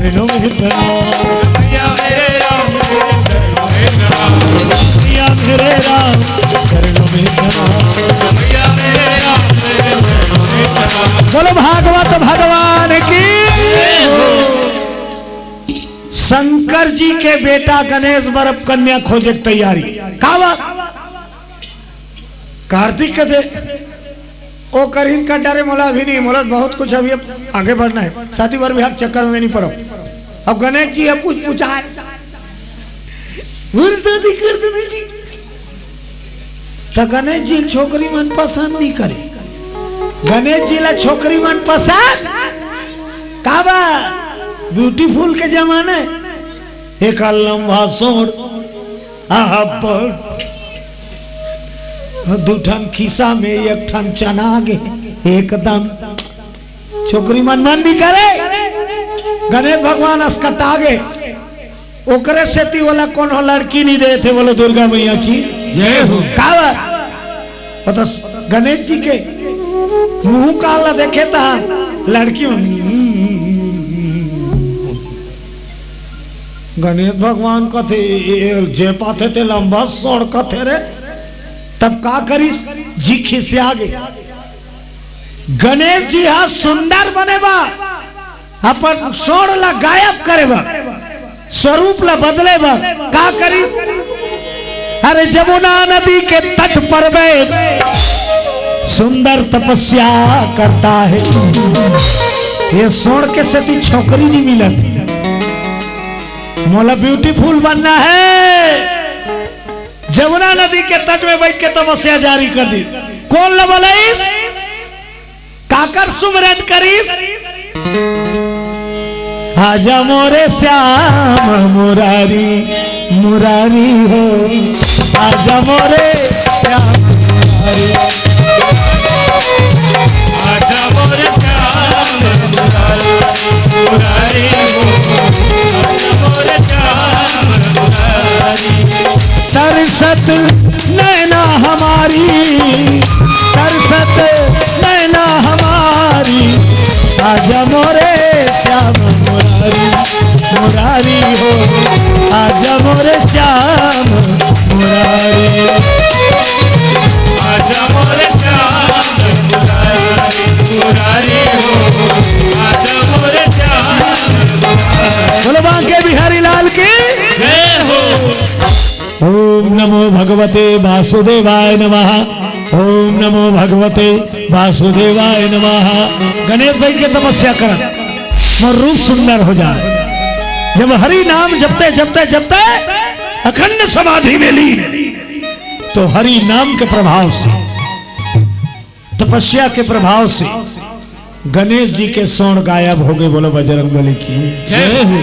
चरणों में प्रणाम। मैया मेरे राम मैया मेरे राम चरणों में प्रणाम। मैया मेरे राम बोलो भागवत भगवान की। शंकर जी के बेटा गणेश बरफ कन्या खोजे की तैयारी का बात कार्तिक के दे ओ करीन का डरे मोला अभी नहीं मोला बहुत कुछ अभी आगे बढ़ना है साथी बार विभाग चक्कर में नहीं पड़ो। अब गणेश जी है पूछाए शादी कर देने जी तो गणेश जी छोकरी मन पसंद नहीं करे। गणेश जी ला छोकरी मन पसंद का बा ब्यूटीफुल के जमाने एक लंबा सोड़ दूठन खिसा में एक ठन चना गे एकदम छोकरी मन मन नहीं करे। गणेश भगवान अस्कटा गे ओकरे सेती वाला कौन हो लड़की नहीं दे थे बोलो दुर्गा मैया की जय हो। का तो गणेश जी के मुंह काला देखे था लड़की गणेश भगवान कथे जे पाथे ते लंबा सोड़ कथे रे तब का करीस जी खिसिया गे। गणेश जी हा सुंदर बनेबा अपन सोड़ ला गायब करेबा स्वरूप ला बदलेबा का करीस। अरे जमुना नदी के तट पर बैठ सुंदर तपस्या करता है। ये सोड़ के सती छोकरी नहीं मिलत मोला ब्यूटीफुल बनना है। जमुना नदी के तट में बैठ के तपस्या जारी कर दी। कौन ला बोलाई काकर सुमरन करीस आजा मोरे श्याम मुरारी मुरारी हो आजा मोरे श्याम मुरारी आजा मोरे श्याम मुरारी मुरारी हो आजा मोरे श्याम मुरारी। तरसत नैना हमारी तरसत नैना हमारी आजा मोरे श्याम मुरारी मुरारी हो आजा मोरे श्याम मुरारी आजा मोरे श्याम मुरारी मुरारी हो आजा मोरे श्याम मुरारी। बोलो बांके बिहारी लाल की जय हो। ओम नमो भगवते वासुदेवाय नमः। ओम नमो भगवते वासुदेवाय नमः। गणेश भाई के तपस्या कर मोर रूप सुंदर हो जाए। जब हरि नाम जपते जपते जपते अखंड समाधि में लीन तो हरि नाम के प्रभाव से तपस्या के प्रभाव से गणेश जी के सोण गायब हो गए। बोलो बजरंगबली की जय हो।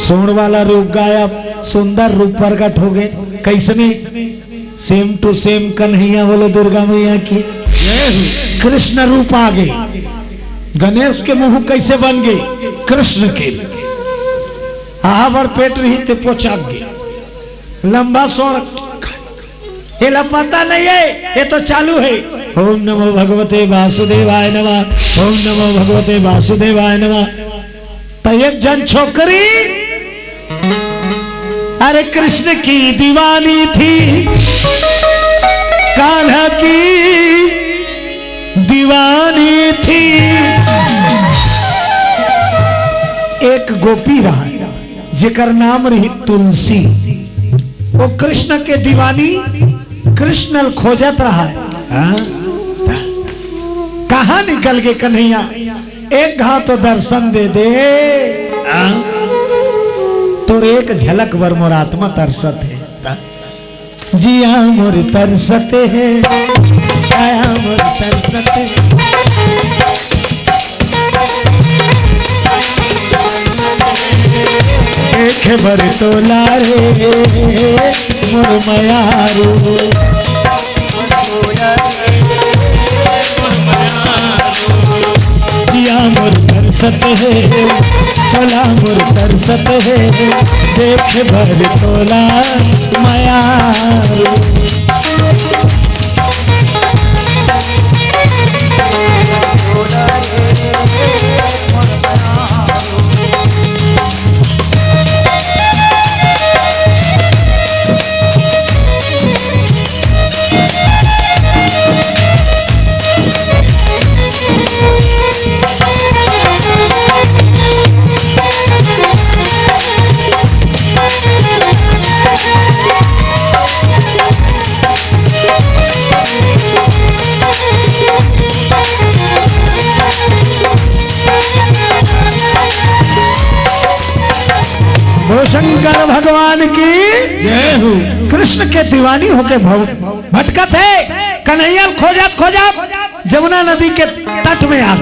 सोण वाला रूप गायब सुंदर रूप प्रकट हो गए। कैसने सेम टू सेम कन्हैया बोलो दुर्गा मैया की कृष्ण रूप आ गए। गणेश के मुंह कैसे बन गए कृष्ण के आहावर पेट रही ते पोचाक गए लंबा सोण ये पता नहीं है ये तो चालू है। ओम नमो भगवते वासुदेवाय नमः। ओम नमो भगवते वासुदेवाय नमः। तो एक जन छोकरी अरे कृष्ण की दीवानी थी कान्हा की दीवानी थी। एक गोपी रहा जेकर नाम रही तुलसी वो कृष्ण के दीवानी कृष्ण खोजत रहा है। कहाँ निकल गए कन्हैया एक घाव तो दर्शन दे दे तोर एक झलक वर मोर आत्मा तरसत है। जिया मोर तरसते है छाया मोर तरसते देख बर तोला रे मोर मयारू जिया मोर तरसत है तोला मोर तरसत है देख भर तोला मयारू। ओ शंकर भगवान की जय हो। कृष्ण के दीवानी होके भटकत है कन्हैया खोजत खोजत जमुना नदी के तट में आ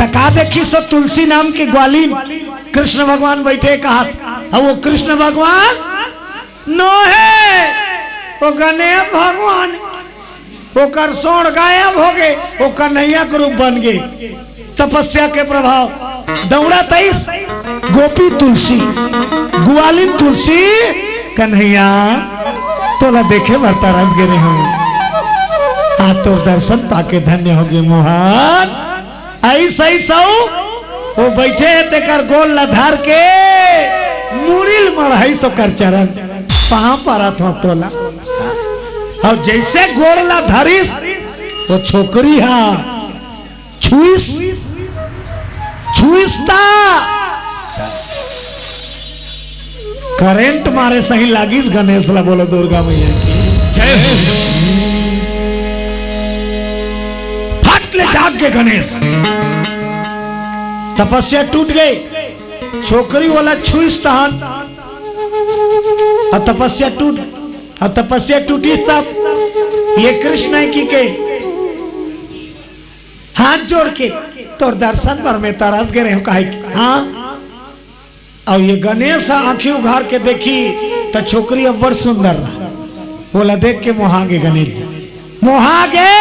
तका देखी सो तुलसी नाम की ग्वालीन कृष्ण भगवान बैठे कहा और वो कृष्ण भगवान नो है वो गणेश भगवान वो कर सोण गायब हो गए वो कन्हैया के रूप बन गए तपस्या के प्रभाव दौड़ा 23 गोपी तुलसी ग्वालिन तुलसी कन्हैया तोला देखे बरता रस गिरे हो आ तो दर्शन पाके धन्य हो गए मोहन ऐसा ही सौ वो बैठे तेकर गोल लधार के मुड़िल मढ़ाई सो कर चरण पहा परत हो तोला और जैसे गोड़ला धरिस वो छोकरी हा छुईस छुईसता करेंट मारे सही लागिस गणेश ला बोलो दुर्गा मैया की जय हो। फट ले जाग के गणेश तपस्या टूट गई छोकरी वाला छुईसता और तपस्या टूटी तब ये कृष्ण है की के हाथ जोड़ के तोर दर्शन पर में तरस गए कहे हाँ और ये गणेश आंखें उघार के देखी तो छोकरी अब बड़ सुंदर रहा बोला देख के मोहागे गणेश जी मोहागे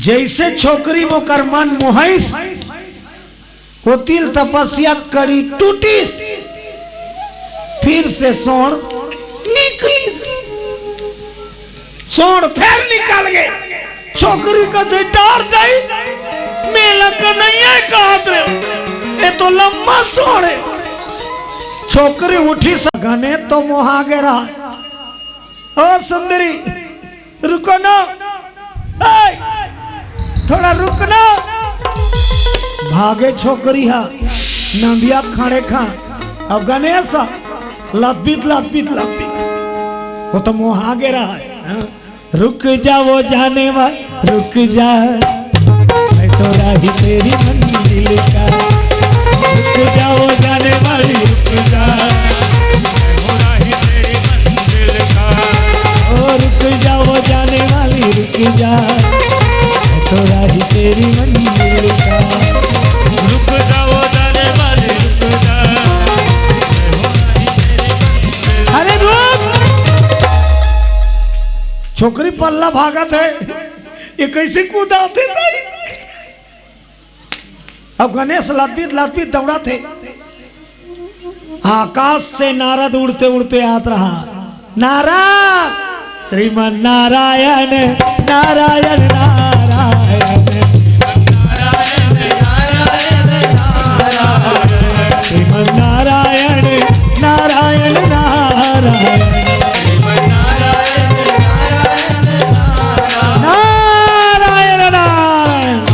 जैसे छोकरी मोकर मन मोहिस होतिल तपस्या कड़ी टूटी फिर से सोण निकली सोण फिर निकल गए छोकरी का से डार गई मेला का नहीं है कहत रे ये तो लंबा सोण है छोकरी उठी सगने तो मोहा गे रहा ओ सुंदरी रुको ना थोड़ा रुकना भागे छोकरी हा नंदिया खाड़े खा अब गणेश लपीत वो तो मोहा गे रहा है रुक जा वो जाने वाला रुक जा मैं तो राही तेरी मंजिल का रुक जा वो जाने वाली रुक जा मैं राही तेरी मंजिल का ओ रुक जा वो जाने वाली रुक जा मैं तो राही तेरी मंजिल का रुक जाओ जाने वाले रुक जा अरे रुक छोकरी पल्ला भागत है ये कैसे कूदाते थे अब गणेश लपीत दौड़ा थे आकाश से नारद उड़ते उड़ते आत रहा नारद श्रीमन नारायण नारायण नारायण श्रीमन नारायण नारायण नारायण नारायण नारायण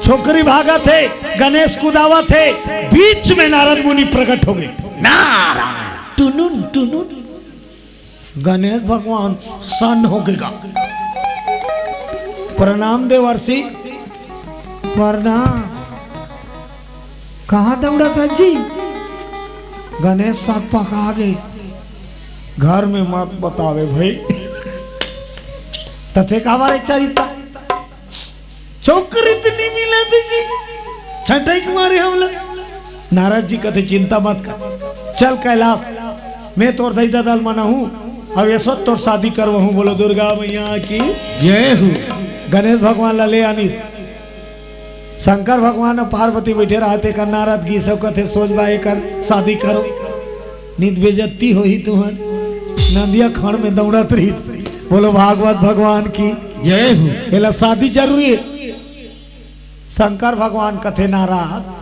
छोकरी भागा थे गणेश कुदावा थे बीच में नारद मुनि प्रकट हो गए नारायण टुनुन टुनुन गणेश भगवान सन हो गएगा प्रणाम देवर्षि प्रणाम कहाँ दौड़ा था जी गणेश साथ पका गए घर में मत बतावे भाई तथे का चरिता छोकरी इतनी मिला थी जी छठाई कुमारी हम लोग नारद जी कहते चिंता मत कर चल कैलाश मैं तोर दई दल मना हूँ अब ये सब तोर शादी करवा हूँ बोलो दुर्गा मैया की जय हो। गणेश भगवान ला ले आनी शंकर भगवान और पार्वती बैठे रहते कर नारद की सब कहते सोच बाए कर शादी करो नित बेजती हो ही तुहन नदिया खड़ में दौड़त रही बोलो भागवत भगवान की जय हो। एला शादी जरूरी है शंकर भगवान कथे नारद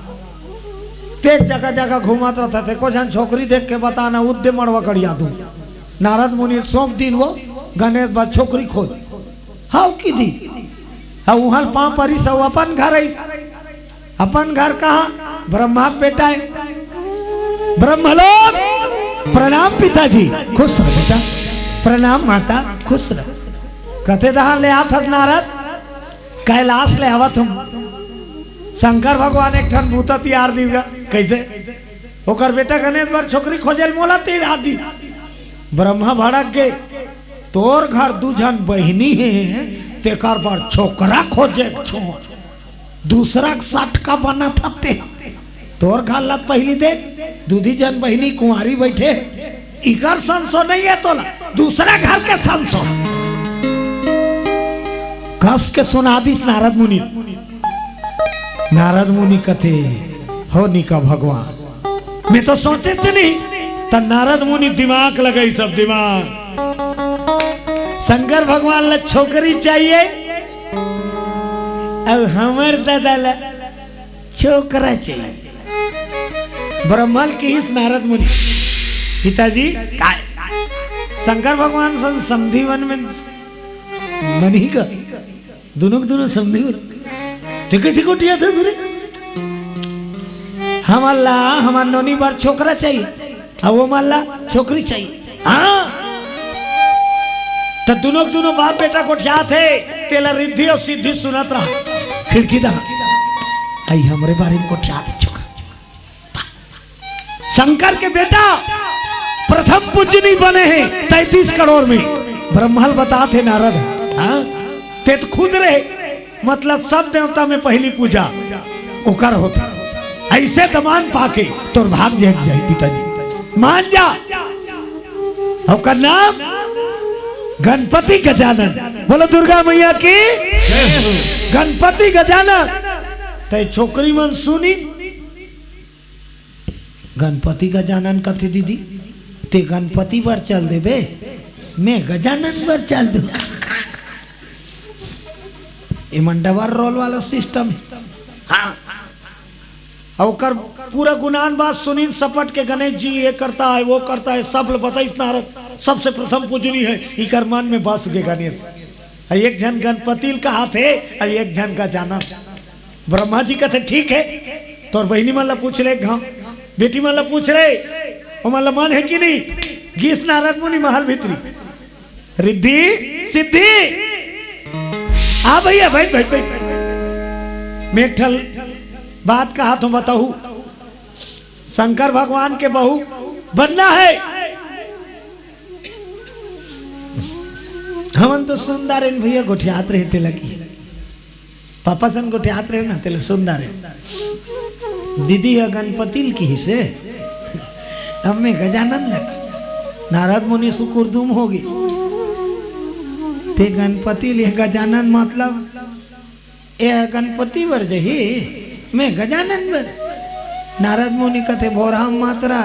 ते जगह जगह घूमत रहते थे को जन छोकरी देख के बताना उद्यम मड़वा करिया दूं नारद मुनि सौंप दिन वो गणेश बा छोकरी खोज हाउ की दी हाँ वहां पा परी सब अपन घर आई अपन घर कहा ब्रह्मा बेटा है ब्रह्मलोक प्रणाम पिताजी खुश रह बेटा प्रणाम माता खुश रह कथे दहान ले आत नारद कैलाश ले आवत हम शंकर भगवान एक ठन भूत तैयार दी कैसे ओकर बेटा गणेश बार छोकरी खोजल मोला तेज आदि ब्रह्मा भड़क गए तोर घर दू जन बहनी है तेकर बार छोकरा खोजे छो दूसरा सट का बना था ते तोर घर लग पहली देख दूधी जन बहनी कुंवारी बैठे इकर संसो नहीं है तोला दूसरा घर के संसो कस के सुना दिस नारद मुनि कथे हो निका भगवान मैं तो सोचे थे नहीं तब नारद मुनि दिमाग लगाई सब दिमाग शंकर भगवान ला छोकरी चाहिए अब हमर दादा ला छोकरा चाहिए ब्रह्मल की इस नारद मुनि पिताजी शंकर भगवान सन समधी वन में मनी का दोनों समधी वन ठीक है सिकोटिया था तुरे हम अल्लाह हमार नोनी बार छोकरा चाहिए अब वो माल्ला छोकरी चाहिए हाँ तो दोनों बाप बेटा को थे तेला रिद्धि और सिद्धि सुनत रहा खिड़की दा आई हमरे बारे में को छोकरा शंकर के बेटा प्रथम पूजनी बने हैं 33 करोड़ में ब्रह्मल बताते नारद हाँ ते तो खुद रहे मतलब सब देवता में पहली पूजा ओकर होता ऐसे दमान पाके तोर भाग जग जाए पिताजी मान जा ओकर नाम गणपति गजानन बोलो दुर्गा मैया की गणपति गजानन ते छोकरी मन सुनी गणपति गजानन कथे दीदी ते गणपति पर चल देबे मैं गजानन पर चल दू ये मंडवर रोल वाला सिस्टम हाँ और पूरा गुनान बात सुनी सपट के गणेश जी ये करता है वो करता है सब बताई नारद सबसे प्रथम पूजनी है इकर मन में बस के गणेश एक जन गणपति का हाथ है और एक जन का जाना ब्रह्मा जी कहते ठीक है तो और बहनी माला पूछ रहे गाँव बेटी माला पूछ रहे वो माला मन है कि नहीं गीस नारद मुनि महल भीतरी रिद्धि सिद्धि आ भैया भाई भाई भाई मैं एक ठल बात कहा तो बताऊ शंकर भगवान के बहू बनना है हमन तो सुंदर भैया गोठियात रहते लगी पापा सन गोठियात रहे ना तेल सुंदर है दीदी है गणपति की से हमें गजानन लग नारद मुनि सुकुरदुम होगी ते गणपति ले गजानन मतलब ए गणपति बर जही मैं गजानन बर नारद मुनि कथे भोराम मात्रा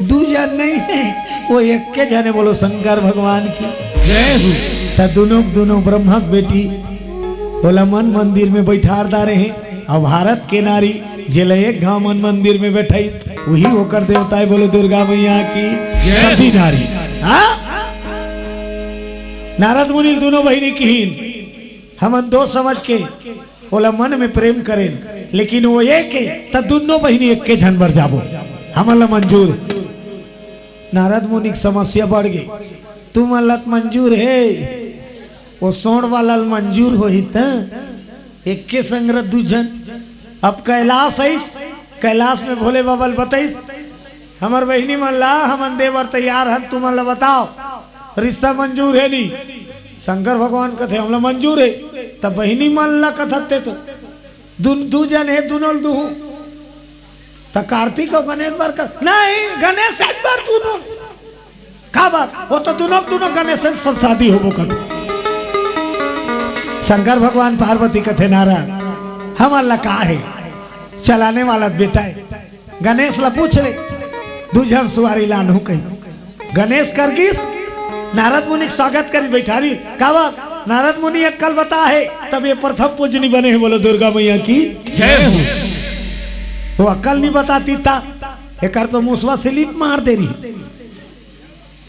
दू जन नहीं है वो एक के जाने बोलो शंकर भगवान की जय हो त दोनों ब्रह्मक बेटी बोला मन मंदिर में बैठार दारे हैं और भारत के नारी जेल एक गांव मन मंदिर में बैठाई वही होकर देवता है बोलो दुर्गा मैया की सती नारी हाँ नारद मुनि दोनों बहिनी कीन हम दो समझ के बोला मन में प्रेम करें लेकिन वो एक है तब दोनों बहिनी एक के झन भर जाबो हमला मंजूर नारद मुनि की समस्या बढ़ गई तुम अल्लाह मंजूर है वो सोण वाला मंजूर हो ही त एक के संग्रह दूजन अब कैलाश है कैलाश में भोले बाबा बताइस हमार बहिनी मन ला हम देवर तैयार है तुम अल्लाह बताओ रिश्ता मंजूर है नहीं शंकर भगवान कथे हमला मंजूर है तब बहिनी मन ला कथते तो दू जन है दोनों दू तो कार्तिक और गणेश बार का नहीं गणेश एक बार दोनों का बार वो तो दोनों गणेश से शादी हो कद शंकर भगवान पार्वती कथे नारायण हम अल्लाह का है चलाने वाला बेटा है गणेश ला पूछ ले दूजन सुवारी लानू कही गणेश कर गिस नारद मुनि स्वागत कर बैठा रही कावा नारद मुनि एक कल बता है तब ये प्रथम पूजनी बने हैं बोलो दुर्गा मैया की जय हो वो अकल नहीं बताती था एक तो मुसवा से लिप मार दे रही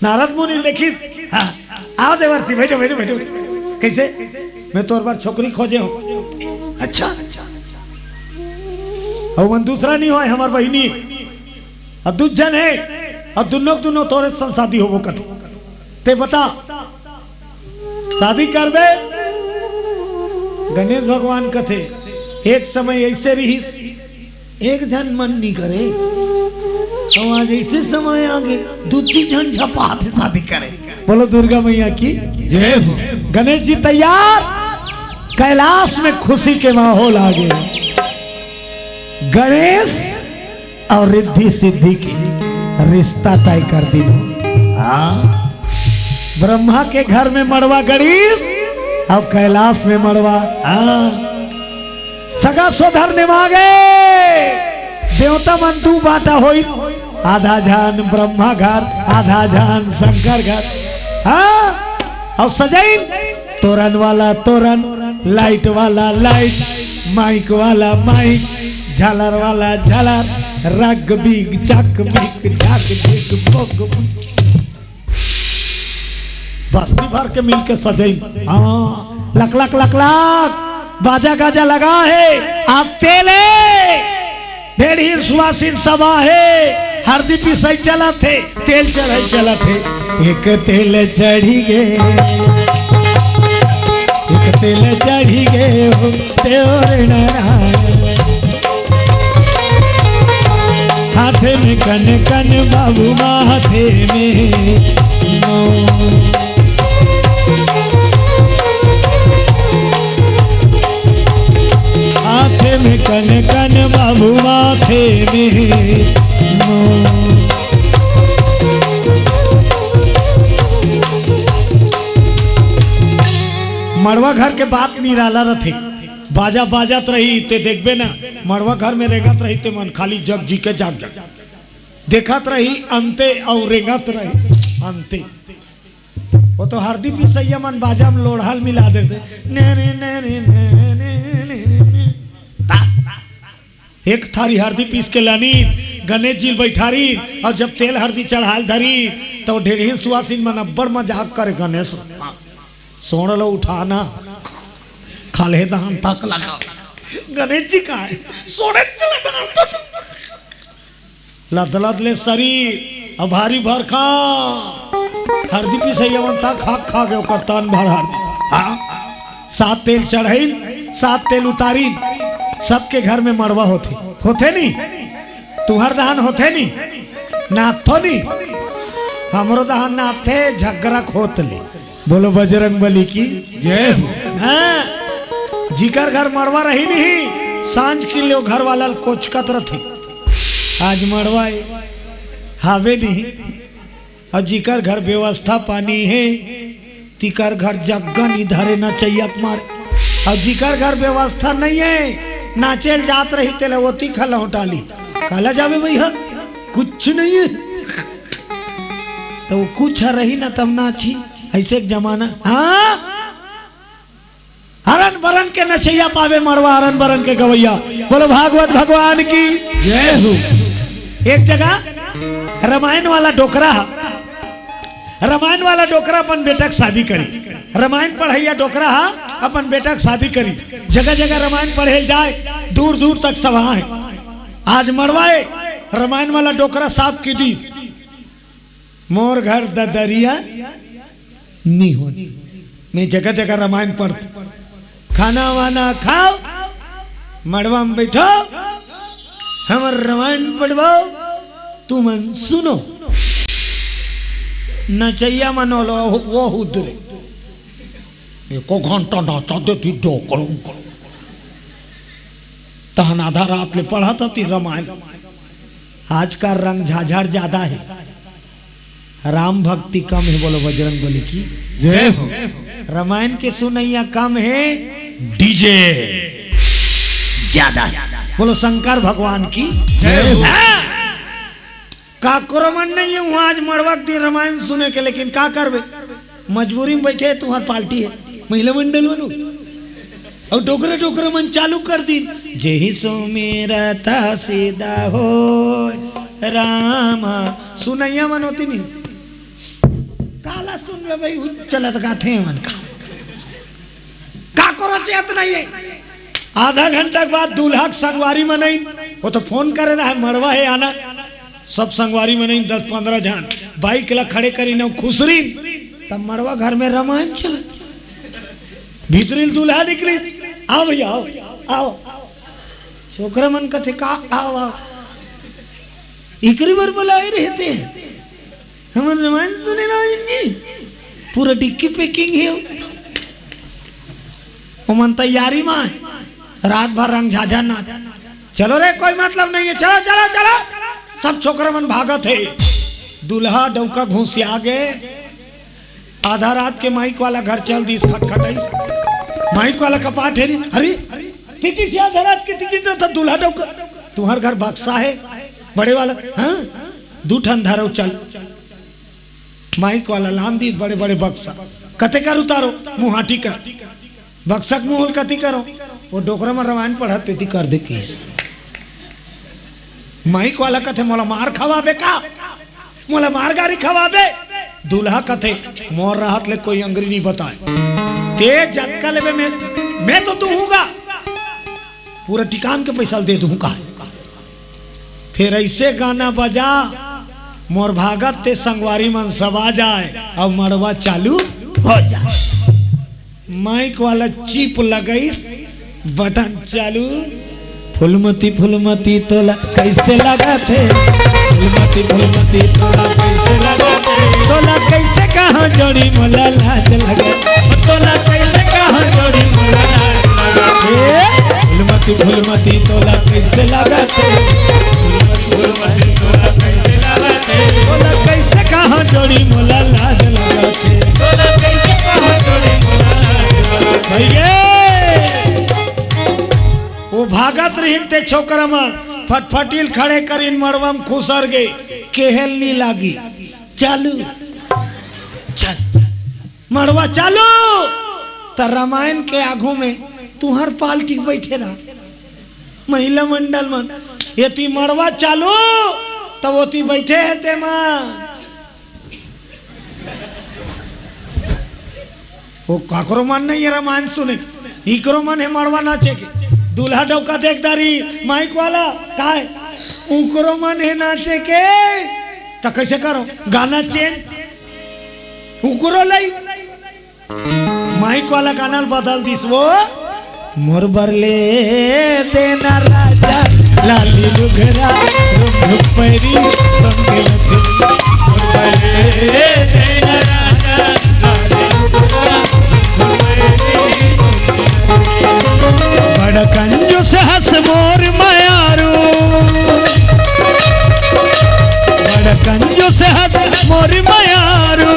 नारद मुनि देखी हाँ आओ देवर्षि बैठो बैठो बैठो कैसे मैं तो बार छोकरी खोजे हूँ अच्छा और मन दूसरा नहीं हुआ हमार बहिनी और दूजन है और दोनों तोरे शादी हो वो कथ ते बता शादी करबे गणेश भगवान कथे एक समय ऐसे रही एक जन मन नहीं करे तो आज ऐसे समय आगे दूसरी जन झपाते शादी करे। बोलो दुर्गा मैया की जय हो। गणेश जी तैयार, कैलाश में खुशी के माहौल आ गए। गणेश और रिद्धि सिद्धि की रिश्ता तय कर दी। ब्रह्मा के घर में मड़वा गणेश और कैलाश में मड़वा सगा सोधर ने मांगे। देवता मन दू बाटा होई, आधा जान ब्रह्मा घर आधा जान शंकर घर। और सजाई तोरण वाला तोरण, लाइट वाला लाइट, माइक वाला माइक, झालर वाला झालर, रग बिग चक बिग झक बिग बोग। बस्ती भर के मिलके सजाई। लक लक लक लक बाजा गाजा लगा है। आप तेले ढेरी सुवासिन सभा है। हरदी पिसाई चला थे, तेल चढ़ाई चला थे। एक तेल चढ़ी गे, एक तेल चढ़ी गे हो तेरे नारायण। हाथे में कन कन बाबू माथे में हाथे में कन कन बाबू माथे में मड़वा घर के बात निराला रथे। बाजा बाजात रही ते देखबे ना, मड़वा घर में रेगत रही ते मन खाली जग जी के जाग जग देखत रही अंते और रेगत रही अंते। वो तो हरदी पिसैया मन बाजा में लोढ़ाल मिला देते। नेरे नेरे नेरे नेरे। एक थारी हरदी पीस के लानी, गणेश जी बैठारी और जब तेल हरदी चढ़ाल धरी तो ढेरी सुहासिन मन अब्बड़ मजाक करे। गणेश सोन लो उठाना खाले दहन तक लगा। गणेश जी का है सोने चला लद लद ले शरीर और भारी भर खा हरदी पिसैया मन तक खा खा गए करतान भर हरदी। सात तेल चढ़ाई सात तेल उतारी। सबके घर में मड़वा होते नहीं, तुहर दहन होते नहीं, नाथो नहीं, हमरो दहन नाथे झगड़ा खोत ले। बोलो बजरंग बली की जय हो। जिकर घर मड़वा रही नहीं, सांझ के लिए घर वाला कोचकत रथे। आज मड़वा हावे नहीं और जिकर घर व्यवस्था पानी है तिकर घर जग्गा नहीं धरे न चाहिए मारे। और जिकर घर व्यवस्था नहीं है नाचेल जात रही तेला वो तीखा लौटाली काला जावे भैया कुछ नहीं है तो वो कुछ रही ना तब नाची। ऐसे एक जमाना हरन बरन के नचैया पावे मड़वा हरन बरन के गवैया। बोलो भागवत भगवान की जय हो। एक जगह रामायण वाला डोकरा अपन बेटा की शादी करी। रामायण पढ़ैया डोकरा अपन बेटा की शादी करी। जगह जगह रामायण पढ़े जाए, दूर दूर तक सभा है। आज मड़वाए रामायण वाला डोकरा साफ की दी। मोर घर ददरिया नहीं होनी। मैं जगह जगह रामायण पढ़ती। खाना वाना खाओ, मड़वा में बैठो, हमर रामायण पढ़वाओ, तुम सुनो। नचैया मनोलो वो उधरे एको घंटा नाचा देती डोकरों को। तहन आधा रात ले पढ़ा था ती रामायण। आज का रंग झाझड़ ज्यादा है, राम भक्ति कम है। बोलो बजरंग बली की जय हो। रामायण के सुनैया कम है, डीजे ज्यादा है। बोलो शंकर भगवान की जय हो। काकरो मन नहीं है वहाँ आज मड़वा दी रामायण सुने के, लेकिन का करबे मजबूरी में बैठे। तुम्हार पार्टी है महिला मंडल वालों और डोकरा डोकरा मन चालू कर दी। जेहि सो मेरा था सीधा हो रामा सुनैया मन होती नहीं। काला सुन ले भाई चलत गाथे मन का करो चेत नहीं है। आधा घंटा के बाद दूल्हा संगवारी मनई वो तो फोन करे रहा है मड़वा है आना। सब संगवारी मनई 10-15 जन बाइक ला खड़े करी न खुसरी। तब मड़वा घर में रामायण चलत। भीतरी दूल्हा निकली, आओ भैया आओ आओ। छोकरा मन कथे का आवा इकरी बार बुलाए रहते हमारे रामायण सुने ना जी पूरा डिक्की पैकिंग है वो मन तैयारी में रात भर रंग झाझा नाच चलो रे कोई मतलब नहीं है चलो चलो चलो सब छोकरा मन भागत है दूल्हा डौका घूस आगे आधा रात के माइक वाला घर चल दी खटखटाई माइक वाला कपाट है अरे टिकट से आधा रात की टिकट था दूल्हा डौका तुम्हार घर बक्सा है बड़े वाला हाँ दू ठन धरो चल माइक वाला लान दी बड़े बड़े बक्सा कते कर उतारो मुहाटी का बक्सक मुहल कति करो वो डोकरा में रामायण पढ़ते थी कर दे केस माइक वाला कथे मोला मार खवाबे का मोला मार गारी खवाबे दूल्हा कथे मोर राहत ले कोई अंग्रेजी नहीं बताए ते जतका लेवे मैं तो दूंगा पूरा टिकान के पैसा दे दूंगा फिर ऐसे गाना बजा मोर भागत ते संगवारी मन सब आ जाए अब मड़वा चालू हो जाए माइक वाला चिप लगाई बटन चालू फुलमती फुलमती तोला कैसे लगाते फुलमती फुलमती तोला कैसे लगाते तोला कैसे कहाँ जोड़ी मोला लाज लगे तोला कैसे कहाँ जोड़ी मोला लाज लगे फुलमती फुलमती तोला कैसे लगाते फुलमती तोला कैसे लगाते तोला कैसे कहाँ जोड़ी मोला लाज लगाते तोला कैसे कहाँ जोड़ी मोला लाज लगाते वो भागत रही छोकरा में फटफटील खड़े करीन मड़वम खुसर गए केहल नी लागी चालू चल मड़वा चालू तो रामायण के आगू में तुहर पालटी बैठे रहा महिला मंडल मन ये ती मड़वा चालू तो वो ती बैठे है ते मन वो काकरो मन नहीं है रामायण सुने इकरो मन है मड़वा नाचे के दूल्हा डौका देखदारी माइक वाला काय उकरो मन है नाचे के तो कैसे करो गाना चेंज उकरो लाई माइक वाला गाना बदल दिस वो मोर बरले देना राजा लाली लुघरा रुक पैरी संगे लथी मोर बरले देना राजा लाली लुघरा रुक पैरी बड़ कंजूस हंस मोर मायारू बड़ कंजूस हंस मोर मायारू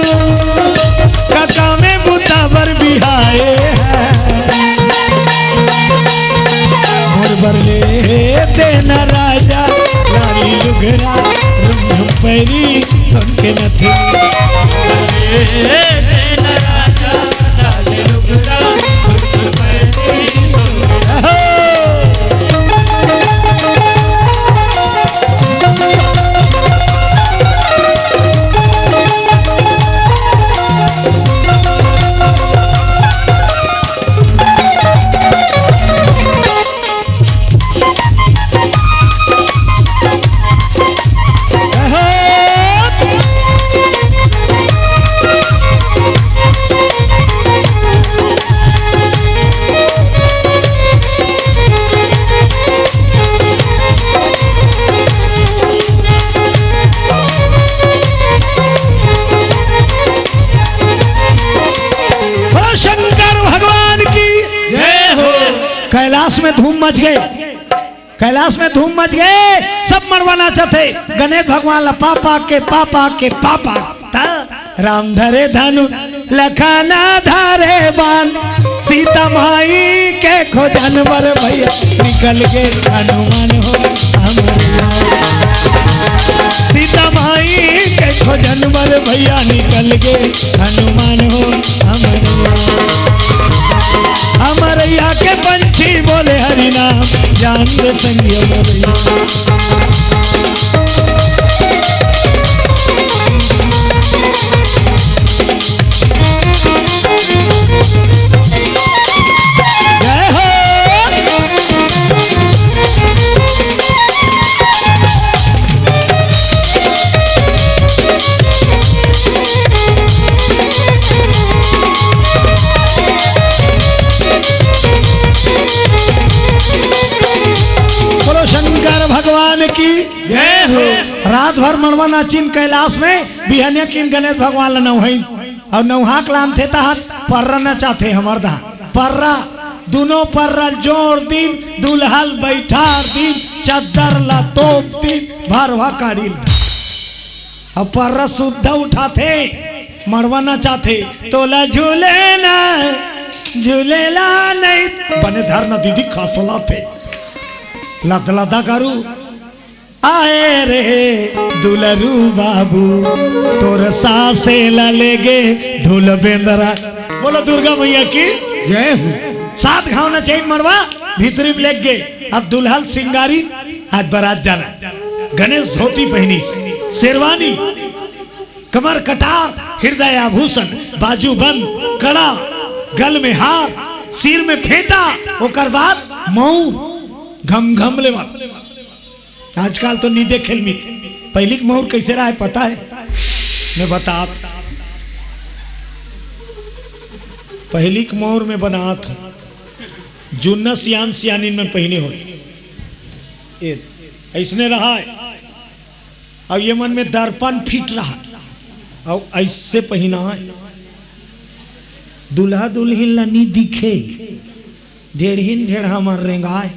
काका में मुताबर बिहाए मोर बरले देना राजा लाली लुघरा रुम पैरी संके नथी देना राजा लाली लुघरा रुम पैरी कैलाश में धूम मच गए कैलाश में धूम मच गए सब मड़वा नाचते गणेश भगवान ला पापा के पापा राम धरे धनु लखाना धारे बान सीता माई के खोजन बर भैया निकल गए हनुमान हो सीता माई के खोजन बर भैया निकल गए हनुमान हो अमरैया के पंछी बोले हरि नाम जान दे संगियो मरैया भगवान की जय हो। रात भर मड़वा नाचिन कैलाश में बिहनिया किन गणेश भगवान ला नौहइन और नौहाक लान थे तहत पर्रा न चाहते हमर दा पर्रा दोनों पर्रा जोड़ दिन दुल्हल बैठार दिन चद्दर ला तोप दिन भरवा काढ़ी अब पर्रा शुद्ध उठाते मड़वा न चाहते तोला झूलेला नहीं बने धर न दीदी खसला थे लद लदा करू आए रे दुलरू बाबू तोर सासे ला लेगे ढोल बेंदरा। बोलो दुर्गा मैया की जय हो। 7 घाव न चैन मरवा भीतरी में लेग गए। अब दुल्हन सिंगारी आज बारात जाना गणेश धोती पहनी शेरवानी कमर कटार हृदय आभूषण बाजू बंद कड़ा गल में हार सिर में फेंटा ओकर बाद मऊर घम घम ले आजकल तो नीदे खेल में पहली मोर कैसे रहा है पता है मैं बतात पहली मोर में बनात जुन्ना सियान सियानिन में पहने हुए ऐसने रहा है। अब ये मन में दर्पण फिट रहा और ऐसे पहना है दुल्हा दुल्हन लनी दिखे ढेड़हिन ढेढ़ा मर रेंगाए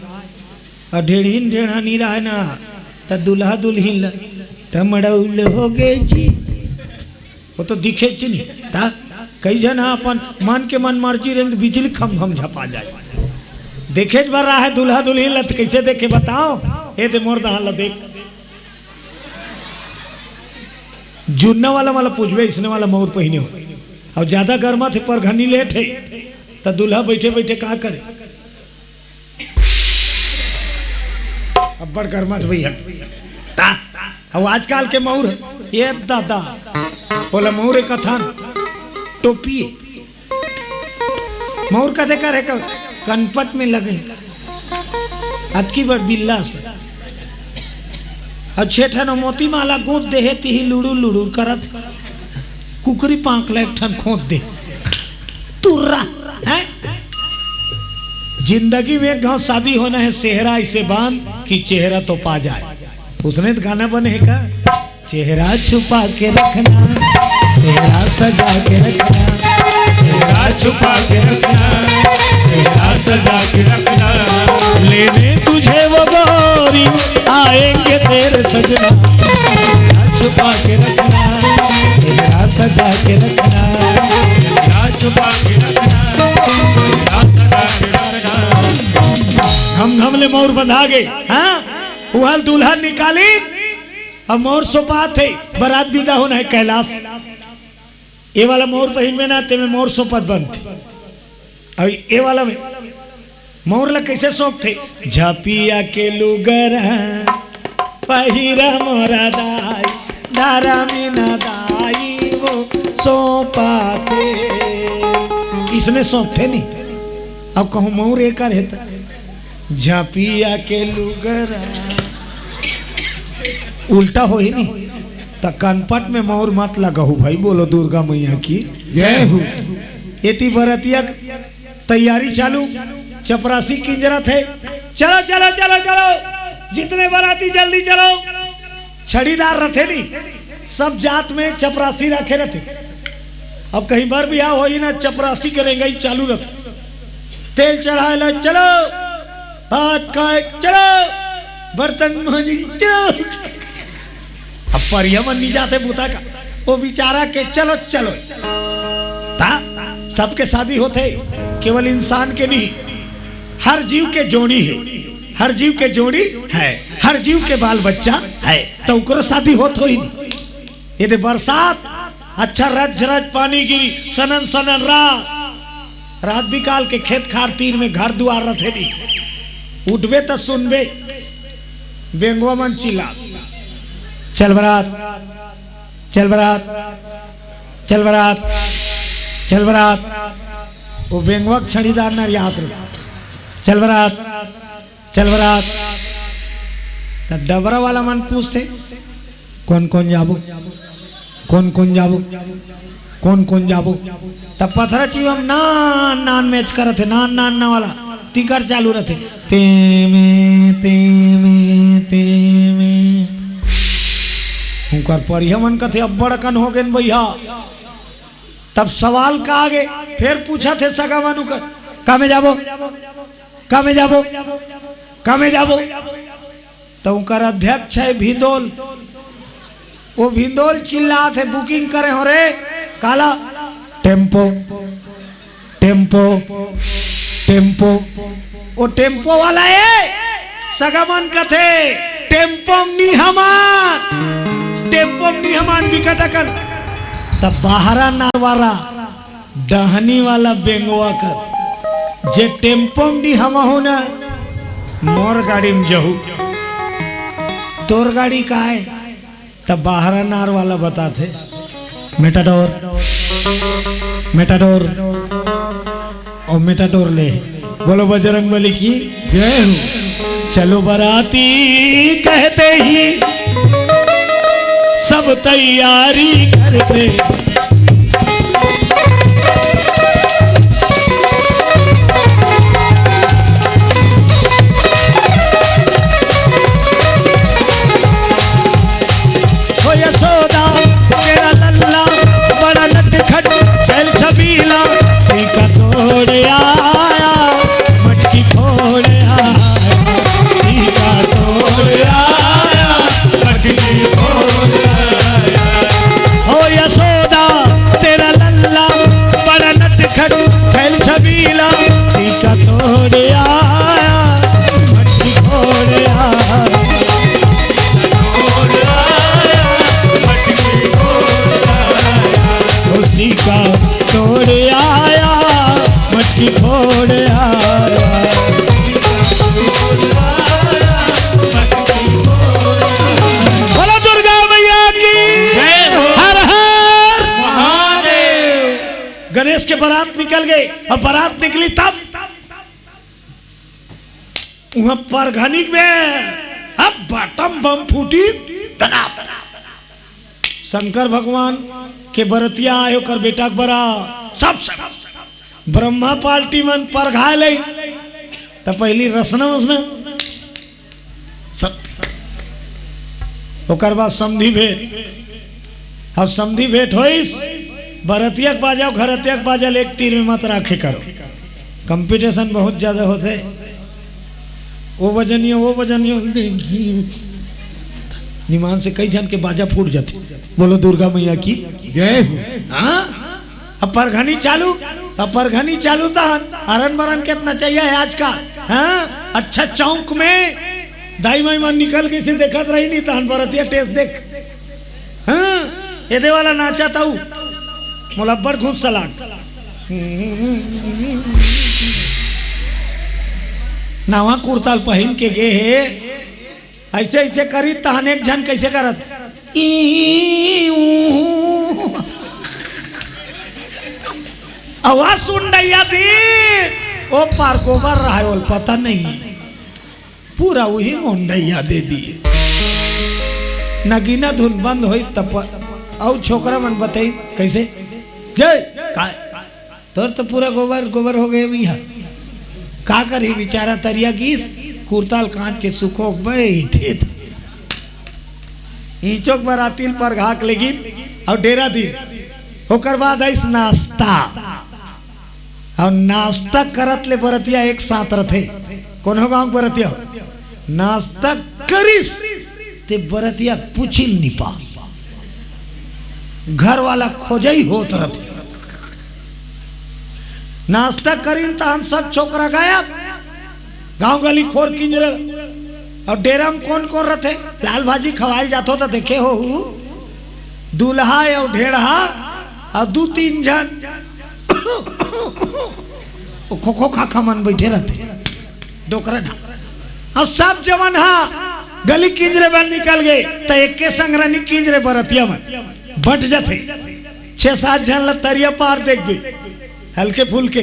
और ढेड़हिन ढेढ़ा नहीं रहा ना तो दुल्हा दुल्हन टमड़ौल हो गए जी वो तो दिखे ची नहीं था कई जन अपन मन के मन मर्जी रेंग बिजली खम खम झपा जाए देखे भर रहा है दुल्हा दुल्हन लत कैसे देखे बताओ ए दे मोर दहा ला देख जुन्ना वाला वाला पूछवे इसने वाला मोर पहने हो और ज्यादा गर्मा थे पर घनी लेट है तो दुल्हा बैठे बैठे क्या करे अब बड़ गर्मा थे भैया अब आजकल के मोर ये दादा बोला मोर एक कथन टोपी मोर का देखा रे कनपट में लगे अतकी बड़ बिल्ला से अच्छे ठन मोती माला गोद दे है ती लुड़ू लुड़ू करत कुकरी पांक ला एक ठन खोद दे तुर्रा है। जिंदगी में एक गांव शादी होना है सेहरा इसे बांध कि चेहरा तो पा जाए उसने तो गाना बने का चेहरा छुपा के रखना चेहरा सजा के रखना चेहरा छुपा के रखना चेहरा सजा के रखना लेने तुझे वो गोरी आएंगे तेरे सजना चेहरा छुपा के रखना चेहरा सजा के रखना चेहरा छुपा के रखना चेहरा सजा के रखना। हम घमले मोर बंधा गए हाँ उहल दुल्हन निकाली अब मोर सोपा थे बारात विदा होना है कैलाश ये वाला मोर पहन में ना ते में मोर सोपत बंद अब ये वाला में मोर ला कैसे सोप थे झपिया के लुगरा पहिरा मोरा दाई दारा मीना दाई वो सोपा थे इसने सोप थे नहीं अब कहूँ मोर एक रहता झपिया के लुगरा उल्टा हो ही नहीं तो कनपट में मोर मत लगाऊ भाई। बोलो दुर्गा मैया की जय हो। एती बरतिया तैयारी चालू चपरासी किंजरा थे चलो चलो चलो चलो जितने बराती जल्दी चलो छड़ीदार रथे नहीं सब जात में चपरासी रखे रहते। अब कहीं बार भी हो ही ना चपरासी करेंगे ही चालू रहते तेल चढ़ाए ला चलो हाथ खाए चलो बर्तन मांजी चलो अब परियमन नहीं जाते बूता का वो बेचारा के चलो चलो था सबके शादी होते केवल इंसान के नहीं हर जीव के जोड़ी है हर जीव के जोड़ी है हर जीव के बाल बच्चा है तो उनको शादी होत हो ही नहीं। यदि बरसात अच्छा रज रज पानी गिरी सनन सनन रात बिकाल के खेत खार तीर में घर दुआर रथे नहीं उठबे तो सुनबे बेंगवा मन चिल्ला चल बरात चल बरात चल बरात चल बरात वो बेंगवा छड़ीदार न याद रहा चल बरात चल बरात तो डबरा वाला मन पूछते कौन कौन जाबो कौन कौन जाबो कौन कौन जाबो तब पत्थर चीज हम नान नान मैच कर थे नान नान ना वाला तिकर चालू रहते ते में उनकर परिया मन कथे अब बड़कन हो गए भैया। तब सवाल का आगे फिर पूछा थे सगा मानू कर का में जाबो का में जाबो का में जाबो। तो उनकर अध्यक्ष है भिंदोल, वो भिंदोल चिल्ला थे बुकिंग करे हो रे काला टेम्पो टेम्पो टेम्पो। वो टेम्पो वाला है सगमन कथे टेम्पो निहमान बिकटकल। तब बाहरा नारवारा डहनी वाला बेंगवा कर जे टेम्पो निहमा हो ना मोर गाड़ी में जहू तोर गाड़ी का है। तब बाहरा नार वाला बताते मेटाडोर मेटाडोर और मेटाडोर ले बोलो बजरंगबली की जय हो। चलो बराती कहते ही सब तैयारी करते हो यशोदा तेरा लल्ला बड़ा नटखट चल छबीला टीका तोड़ आया मटकी फोड़ आया टीका तोड़ आया मटकी फोड़ आया। हो यशोदा तेरा लल्ला बड़ा नटखट चल छबीला टीका तोड़ आया मटकी फोड़ आया उसी का तोड़ आया मटकी फोड़ आया। बोलो दुर्गा मैया की हर हर महादेव। गणेश के बारात निकल गए और बारात निकली तब वहां परघनी में अब बटम बम फूटी तनाव। शंकर भगवान के बरतिया आयो कर बेटा बरा सब ब्रह्मा पार्टी मन पर घायल तो पहली रसना वसना सब ओकर बाद समधी भेंट। अब समधी भेंट होइस बरतिया बाजा घरतिया बाजा एक तीर में मत राखे करो। कंपटीशन बहुत ज्यादा होते वो वजनियो निमान से कई जन के बाजा फूट जाते। बोलो दुर्गा मैया की जय हो। हाँ अब परघनी चालू था अरन बरन कितना चाहिए है आज का। हाँ अच्छा चौक में दाई माई मन निकल गई से देखत रही नहीं तहन बरतिया टेस्ट देख। हाँ ये वाला नाचा था मुलब्बर खूब सलाद नावा कुर्ताल पहन के गे है ऐसे ऐसे करी तहन एक जन कैसे करत आवाज सुन दैया दी ओ पार को बर रहा है पता नहीं पूरा वही मुंडैया दे दिए। नगीना धुन बंद हुई तब और छोकरा मन बताई कैसे जय तोर तो पूरा गोबर हो गए भैया का करी बेचारा तरिया गीस कुर्ताल कांच के सुखोक बैठे ईचोक बरातील पर घाक लेकिन और डेरा दिन होकर बाद आई नाश्ता और नाश्ता करत ले बरतिया एक साथ रथे कौन हो गांव बरतिया नाश्ता करिस ते बरतिया पूछिल नहीं पा घर वाला खोजई होत रथे। नाश्ता करीन तहन सब छोकरा गायब गांव गली खोर किंजर और डेरा में कौन कौन रहते लाल भाजी खवाल जातो तो देखे हो दूल्हा और ढेढ़ा और दू तीन जन खो खा मन बैठे रहते डोकरा और सब जवन हा गली किंजरे बल निकल गए तो एक के संग्रहणी किंजरे बरतिया में बट जाते 6-7 जन लतरिया पार देख भी हल्के फुलके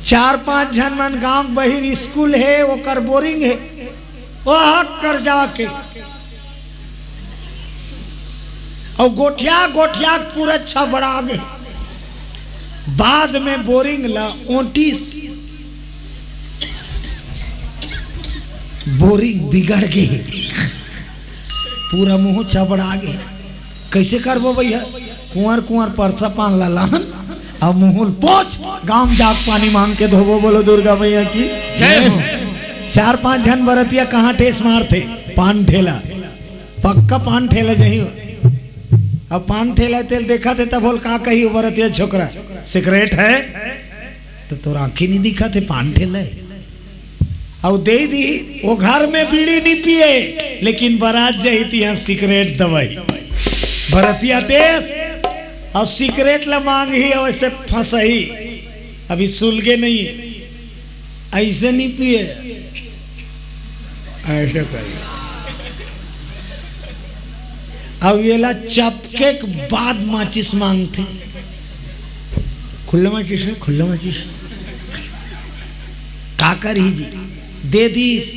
4-5 जन मन गांव बहिर स्कूल है वो कर बोरिंग है वो हक कर जाके और गोठिया पूरा अच्छा बड़ा आगे बाद में बोरिंग ला 29 बोरिंग बिगड़ गई पूरा मुंह चबड़ा गया। कैसे करबो भैया? कुंवर कुंवर परसा पान लालन अब मुंह पोछ गांव जाग पानी मांग के धोबो। बोलो दुर्गा मैया की जय हो। 4-5 जन बरतिया कहाँ ठेस मार थे? पान ठेला, पक्का पान ठेला जही। अब पान ठेला तेल देखा थे तब बोल का कही बरतिया छोकरा सिगरेट है तो तोर आंखी नहीं दिखा थे पान ठेला है। और दे दी वो घर में बीड़ी नहीं पिए लेकिन बारात जही थी यहाँ सिगरेट दवाई बरतिया टेस और सिगरेट ला मांग ही वैसे फंसही। अभी सुलगे नहीं ऐसे नहीं पिए ऐसे करिए। अब ये ला चपके के बाद माचिस मांगते। खुल्ला माचिस है, खुल्ला माचिस का करी जी दे दीस।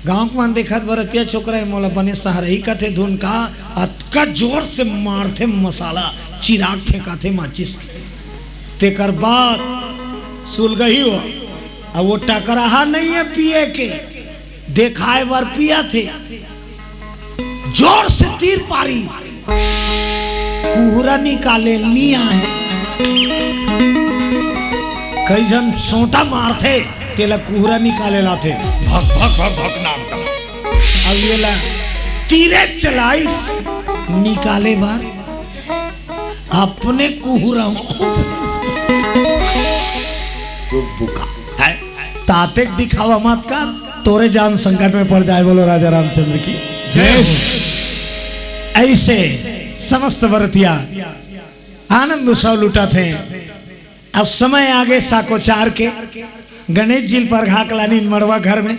गांव के मान देखा बरतिया छोकरा है मोला बने सहारही का थे धुन का अतका जोर से मारते मसाला चिराग फेंका थे माचिस तेकर बाद सुल गई हो। अब वो टकराहा नहीं है पिए के देखाए बार पिया थे जोर से तीर पारी पूरा निकाले नहीं आए। कई जन सोटा मारते तेला कुहरा निकाले लाते भक भक भक भक नाम का। अब ये ला तीरे चलाई निकाले बार अपने कुहरा ताते दिखावा मत कर तोरे जान संकट में पड़ जाए। बोलो राजा रामचंद्र की जय। ऐसे समस्त बरतिया आनंद उत्सव लुटा थे। अब समय आगे साकोचार के गणेश जी पर घाकलानी मड़वा घर में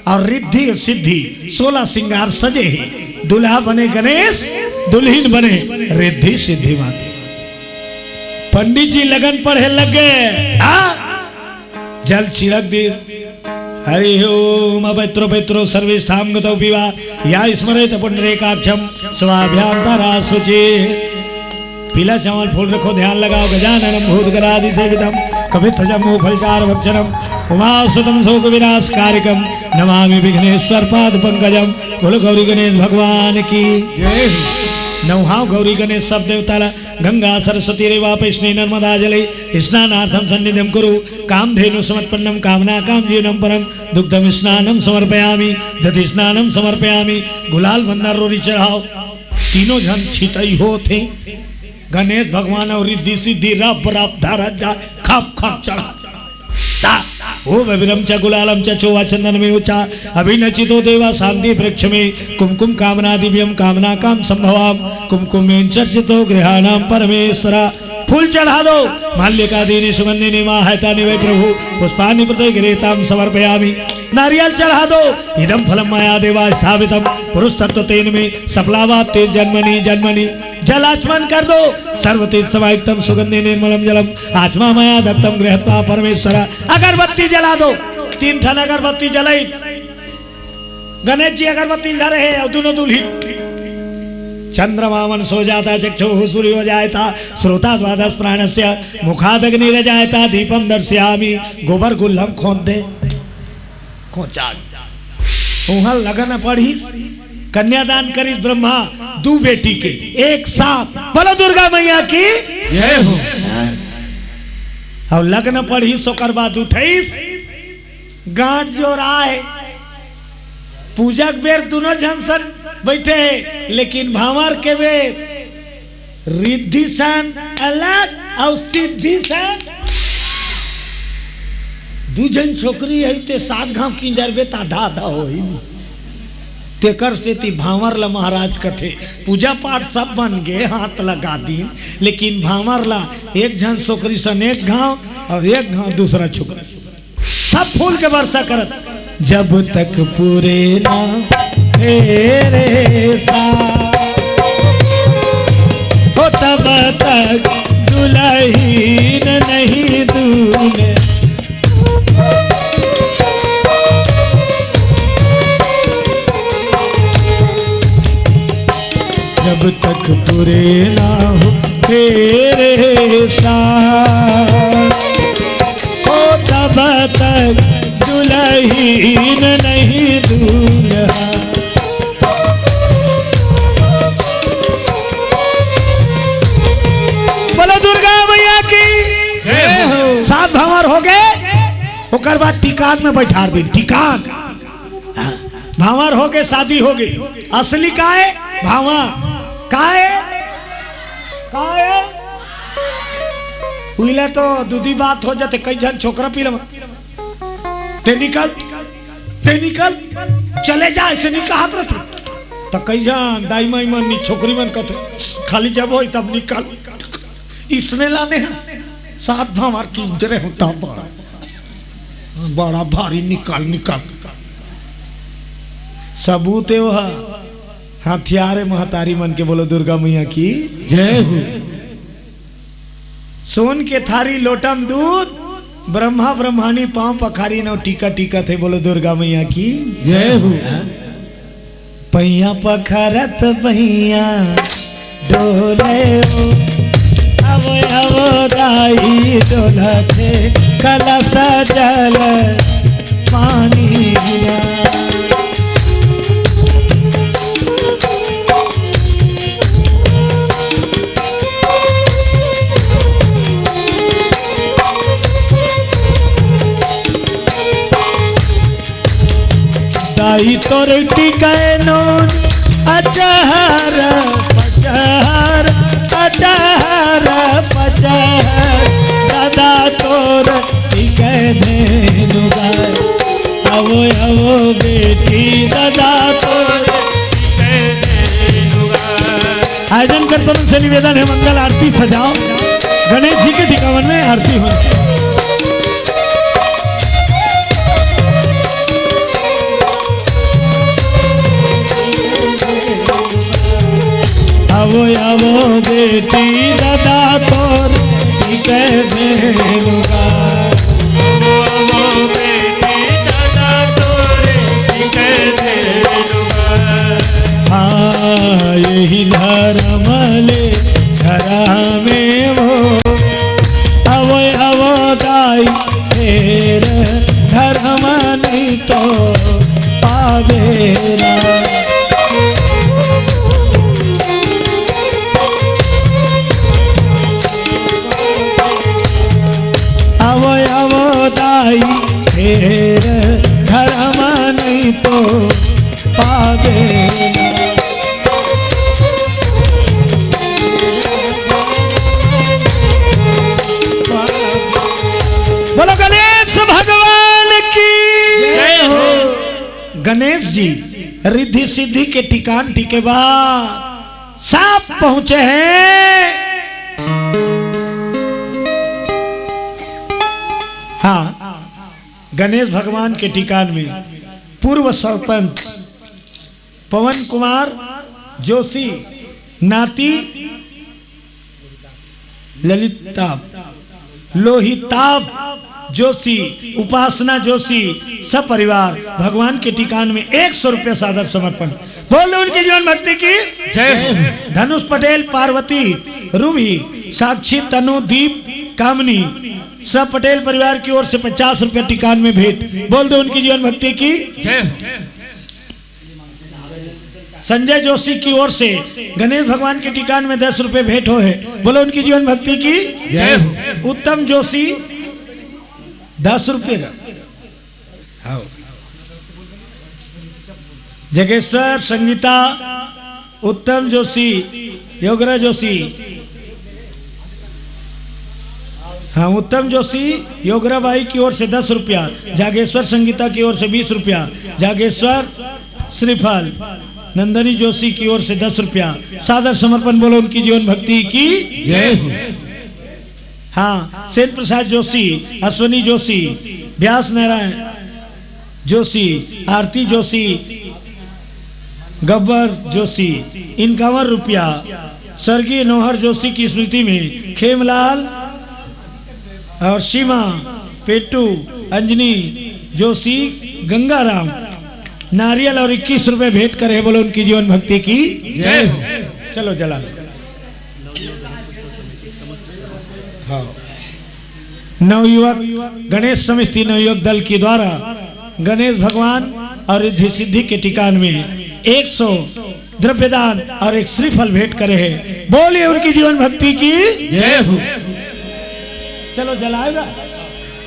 और रिद्धि सिद्धि 16 सिंगार सजे ही दुल्हा बने गणेश दुल्हीन बने रिद्धि सिद्धि माते। पंडित जी लगन पढ़े लग गए। जल छिड़क दी हरि ओम अवैत्रो पैत्रो सर्वेष्ठाम गतौ पिवा या स्मरेत पुंडरीकाक्षम स्वाभ्यांतरा शुचि। पीला चावल फूल रखो ध्यान लगाओ गजाननम भूतगणादि सेवितम कपित्थजम फलचार भक्षणम उमासुतम शोक विनाश कार्यकम नमामि विघ्नेश्वर पाद पंकजम। बोलो गौरी गणेश भगवान की जय। नौहाव गौरी गणेश सब देवताला गंगा सरस्वती रेवापैष्णी नर्मदा जले स्नानार्थम सन्निधिं कुरु कामधेनु समर्पणम कामना काम जीवनम परम दुग्धम स्नानम समर्पयामि दधि स्नानम समर्पयामि। गुलाल बंदर रोरी चढ़ाओ। तीनों जन छितई हो थे गणेश भगवान और रिद्धि सिद्धि रब रब धारा जा खप खप चढ़ा ओ विरम च गुलालम च चोवा चंदन में उचा अभिनचितो देवा शांति वृक्ष में कुमकुम कामना दिव्यम कामना काम संभवाम कुमकुम में चर्चितो गृहाणाम परमेश्वरा। फूल चढ़ा दो माल्यका दीनी सुगंधिनी माहतानि वै प्रभु पुष्पानि प्रतिगृहीतां समर्पयामि। नारियल चढ़ा दो इदम फलम मया देवा स्थापितम पुरुष तत्व तेन में सफलावाप्ति जन्मनि जन्मनि। जल आचमन कर दो सर्वतीर्थ समायुक्तम सुगंधि निर्मलम जलम आत्मा मया दत्तम गृहत्वा परमेश्वरा। अगरबत्ती जला दो 3 ठन अगरबत्ती जलाई। गणेश जी अगरबत्ती जला रहे और दोनों दुल्ही चंद्रमा मन सो जाता चक्षुः सूर्यो हो जाता श्रोता द्वादश प्राणस्य मुखादग्नि रजायता दीपम दर्शयामि। गोबर गुल्लम खोद दे खोचा वहां लगन पढ़ी कन्यादान करी ब्रह्मा 2 बेटी के एक साथ। बोलो दुर्गा मैया की जय हो। और लग्न पढ़ी सोकर बाद 28 गांठ जोड़ाए पूजक बेर दोनों झंसन बैठे लेकिन भावर के बेर रिद्धि सन अलग और सिद्धि सन 2 जन छोकरी है ते 7 गांव की जरबे आधा आधा हो ही नहीं तेकर से ती भावर ला महाराज कथे पूजा पाठ सब बन गए हाथ लगा दीन लेकिन भावर ला एक जन छोकरी सन एक गांव और एक गांव दूसरा छोकरा सब फूल के वर्षा करत। जब तक पूरे ना तेरे साथ हो तब तक दुल्हीन नहीं दूल्हे। जब तक पूरे ना हो तेरे साथ हो तब तक दुल्हीन नहीं दूल्हा। हो गए ओकर बाद टिकान में बैठा दी टिकान। भावर हो गए शादी हो गई। असली का है भावर का है उइले तो दूधी बात हो जाते कई जन छोकरा पी ले ते निकल चले जा ऐसे नहीं कहा तो कई जन दाई माई मन छोकरी मन कहते खाली जब हो तब निकल इसने लाने हैं सात भावर किंजरे होता बड़ा भारी निकाल सबूत है वह हथियार महतारी मन के बोलो दुर्गा मैया की जय हो। सोन के थारी लोटम दूध ब्रह्मा ब्रह्मानी पांव पखारी नौ टीका थे बोलो दुर्गा मैया की जय हो। पैया पखरत भैया डोले अब दाई डोलते कलश जल पानी दाई तोर टिकाए नून अचहर पचहर दादा तोर टिकाए धेनु गाय आवो बेटी दादा तोर टिकाए धेनु गाय। आयोजन करता से निवेदन है मंगल आरती सजाओ गणेश जी के टिकावन में आरती हो। आवो बेटी दादा तोर टिके धेनुगा बेटी दादा तोर टिके धेनुगा। हाँ यही धर्म ले धरा में वो आवो दाई फेर धर्म नहीं तो पावेरा। दाई फेर धर्म नहीं तो पावे। बोलो गणेश भगवान की जय हो। गणेश जी रिद्धि सिद्धि के ठिकान टिके बाद सब पहुंचे हैं। हाँ गणेश भगवान के टिकान में पूर्व सरपंच पवन कुमार जोशी नाती लोहिताब जोशी उपासना जोशी सब परिवार भगवान के टिकान में 100 रुपये सादर समर्पण। बोल उनकी जीवन भक्ति की जय। धनुष पटेल पार्वती रूबी साक्षी तनु दीप कामनी सब पटेल परिवार की ओर से 50 रुपये टिकान में भेंट। बोल दो उनकी जीवन भक्ति की जय। संजय जोशी की ओर से गणेश भगवान के टिकान में 10 रुपये भेंट हो है। बोलो उनकी जीवन भक्ति की जय। उत्तम जोशी 10 रुपये का। जगेश्वर संगीता उत्तम जोशी योगरा जोशी। हाँ उत्तम जोशी योगरा बाई की ओर से 10 रुपया। जागेश्वर संगीता की ओर से 20 रुपया। जागेश्वर श्रीफल नंदनी जोशी की ओर से 10 रुपया सादर समर्पण। बोलो उनकी जीवन भक्ति की जय। हाँ सेन प्रसाद जोशी अश्वनी जोशी व्यास नारायण जोशी आरती जोशी गब्बर जोशी 51 रुपया। स्वर्गीय नौहर जोशी की स्मृति में खेमलाल और सीमा पेटू अंजनी जोशी गंगाराम नारियल और 21 रुपए भेंट करे। बोलो उनकी जीवन भक्ति की जय। चलो जला हाँ। नवयुवक गणेश समिति नवयुवक दल के द्वारा गणेश भगवान और रिद्धि सिद्धि के टिकान में 100 द्रव्यदान और एक श्रीफल भेंट करे है। बोलिए उनकी जीवन भक्ति की जय हो। चलो जलाएगा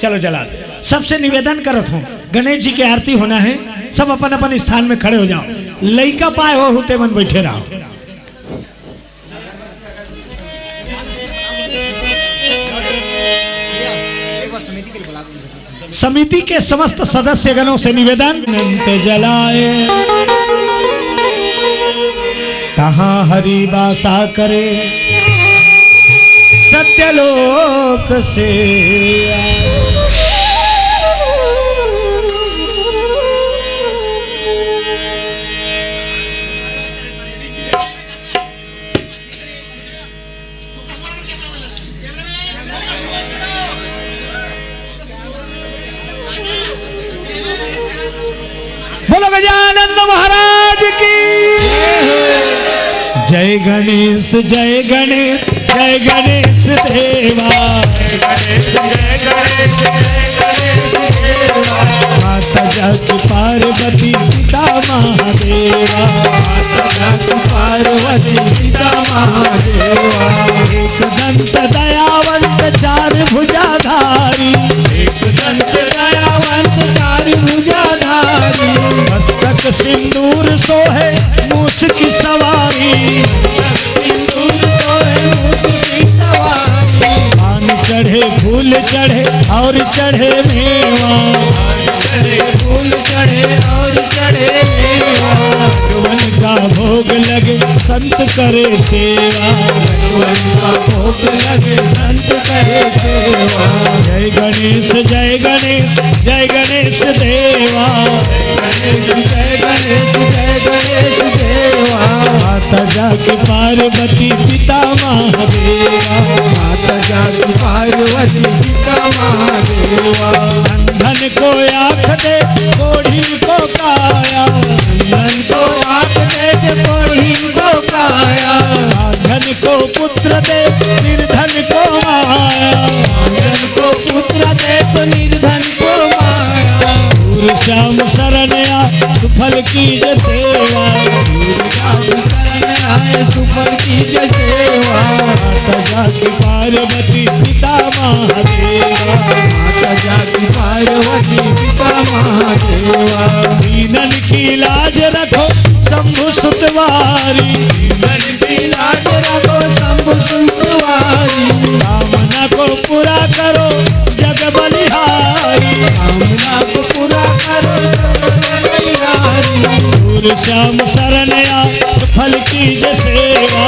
चलो जला। सबसे निवेदन करत हूँ, गणेश जी की आरती होना है, सब अपन अपन स्थान में खड़े हो जाओ। लइका पाए हो होते मन बैठे रहो। समिति के समस्त सदस्यगणों से निवेदन, अनंत जलाए कहाँ हरि वासा करे, सत्यलोक से बोलो गजानंद महाराज की जय गणेश जय गणेश जय गणेश देवा, माता जाति पार्वती पिता महादेवा, पार्वती पिता महादेवा, एक दंत दयावंत चार भुजाधारी, एक दंत दयावंत चार भुजाधारी, मस्तक सिंदूर सोहे मूस की सवारी, सिंदूर सोहे मूस की सवारी, पान चढ़े फूल चढ़े और चढ़े मेवा, चढ़े फूल चढ़े और चढ़े मेवा, भगवान का भोग लगे संत करे सेवा, भगवान का भोग लगे संत करे सेवा, जय गणेश जय गणेश जय गणेश देवा, जय गणेश जय गणेश देवा, माता जाके पार्वती पिता महादेवा, माता जाके पार्वती पिता महादेवा, धन को आँख दे कोढ़ी को काया, धन को आँख दे कोढ़ी को काया, धन को पुत्र दे निर्धन को माया, धन को पुत्र दे तो निर्धन को माया, सूर श्याम शरण आए सुफल की सेवा, सूर श्याम शरण आए सुफल की सेवा, माता जाति पार्वती पिता महादेवा, माता जाति पार्वती पिता महादेवा, दीनन की लाज रखो शंभु सुतवारी, दीनन की लाज रखो शंभु सुतवारी, कामना को पूरा करो जग बलिहारी, कामना को पूरा करो जग बलिहारी, सूर श्याम शरण आए फल की सेवा,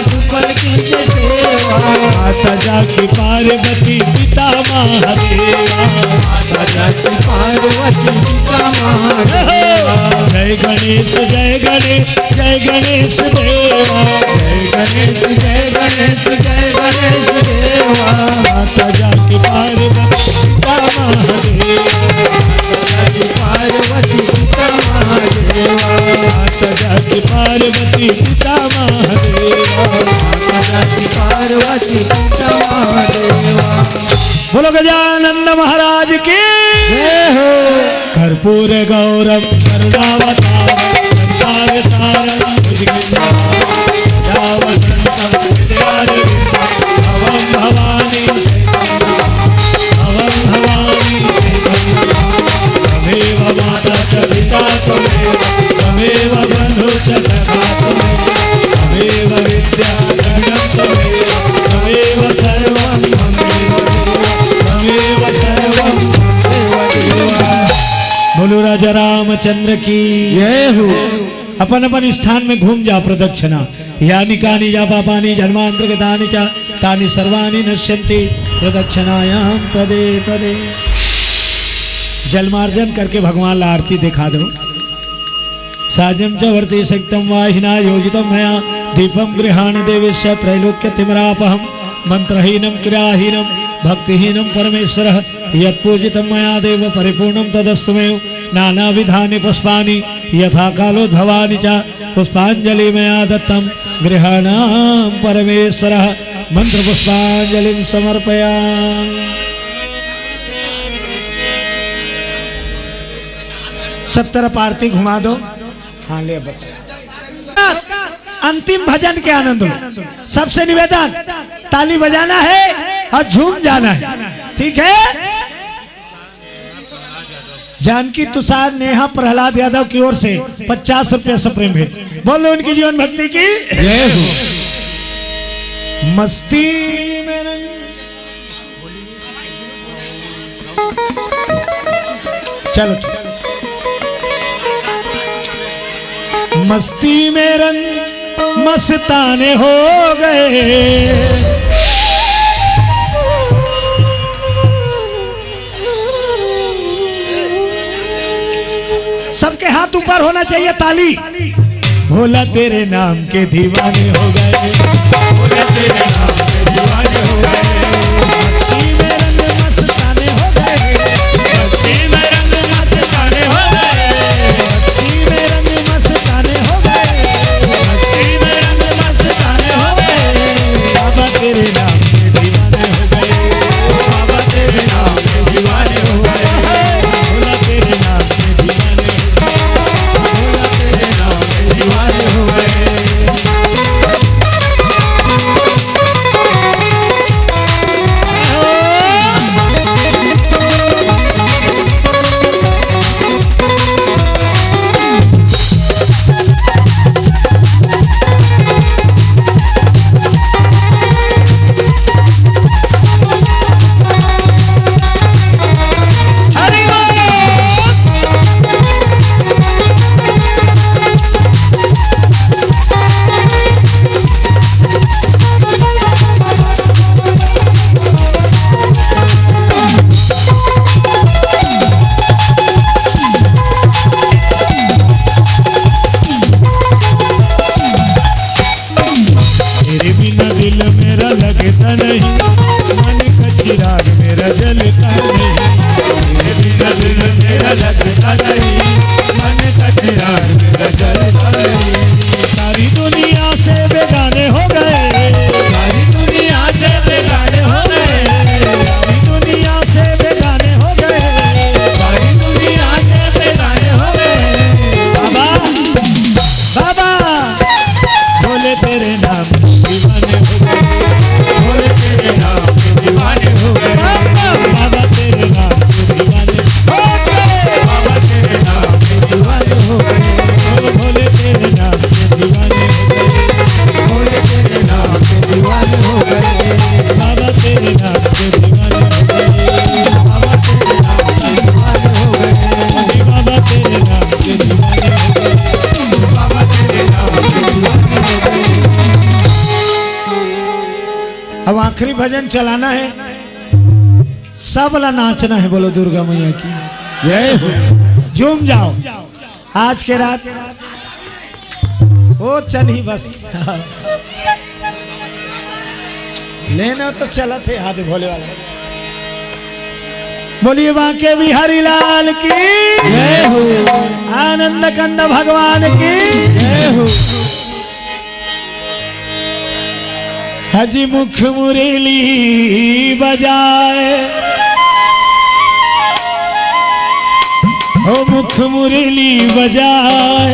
सुफल की सेवा, माता जाकी पार्वती पिता महादेवा, माता जाकी पार्वती पिता महादेवा, जय गणेश जय गणेश जय गणेश देवा, जय गणेश जय गणेश जय गणेश देवा, माता जाकी पार्वती पिता महादेवा, माता जाकी पार्वती पिता महादेवा, माता जाकी पार्वती पिता महादेवा, माता जाकी पार्वती पिता महादेवा। बोलो गजानंद महाराज की जय हो। कर्पूर गौरव करुणावतार संसार सारं भुजगेन्द्रं भवं भवानी तमेव माता च पिता तमेव बन्धु च सखा तमेव विद्या धनं तमेव सर्वं तमेव सर्वं बोलो राजा रामचंद्र की जय हो। अपन अपन स्थान में घूम जा प्रदक्षिणा, यानी कानी जा पापानी जन्मांतर्गतानि च तानि सर्वाणि नश्यन्ति प्रदक्षिणायां पदे पदे। जलमार्जन करके भगवान ला आरती दिखा दो। साजम च वर्ति सक्तम वाहिना योजितम मया दीपम गृहाण देवेश त्रैलोक्य तिमरापहम मंत्रहीनम क्रियाहीनम भक्तिहीनम परमेश्वरः यत्पूजितं मया देव परिपूर्णं तदस्तुमेव नानाविधानि पुष्पाणि यथा कालोद्भवानि च पुष्पांजलि मया दत्तं गृहाणां परमेश्वरः मंत्र पुष्पांजलिं समर्पयामि। सब तरफ आरती घुमा दो। हाँ ले बता। अंतिम भजन के आनंद लो। सबसे निवेदन ताली बजाना है। और झूम जाना है, ठीक है। जानकी तुषार नेहा प्रहलाद यादव की ओर से 50 रुपया सप्रेम भेंट। बोलो उनकी जीवन भक्ति की जय हो। मस्ती में रंग चलो मस्ती में रंग मस्ताने हो गए, सबके हाथ ऊपर होना चाहिए, ताली। भोला तेरे नाम के दीवाने हो गए, भोला तेरे नाम के दीवाने हो गए, मस्ती में रंग मस्ताने हो गए, मस्ती में रंग मस्ताने हो गए, मस्ती में रंग मस्ताने हो गए, मस्ती में रंग मस्ताने हो गए। बाबा तेरे नाम के दीवाने हो गए, बाबा तेरे नाम के दीवाने हो गए, भोला तेरे नाम के दीवाने हो गए। दिल मेरा लगता नहीं, मन का चिराग मेरा जलता नहीं, तेरे बिना दिल मेरा लगता नहीं, मन का चिराग मेरा जलता नहीं। सारी दुनिया से बेगाने हो गए, सारी दुनिया से बेगाने हो गए, सारी दुनिया से बेगाने हो गए, सारी दुनिया से बेगाने हो गए। बाबा बाबा बोले तेरे नाम दीवाने हो गए, बोले तेरे नाम के दीवाने हो गए, बाबा तेरे नाम के दीवाने हो गए, बाबा तेरे नाम के दीवाने हो गए, भोले तेरे नाम के दीवाने हो गए, भोले तेरे नाम के दीवाने हो गए, बाबा तेरे नाम के दीवाने हो गए, बाबा तेरे नाम के दीवाने हो गए, बाबा तेरे नाम के दीवाने हो गए, बाबा तेरे नाम के दीवाने हो गए। अब आखिरी भजन चलाना है, सबला नाचना है। बोलो दुर्गा मैया की जय हो। झूम जाओ आज के रात ओ चल ही बस लेना तो चला थे हाथ भोले वाला। बोलिए बांके बिहारी लाल की जय हो, आनंद कंद भगवान की जय हो। हजी मुख मुरली बजाए, हो मुख मुरली बजाए,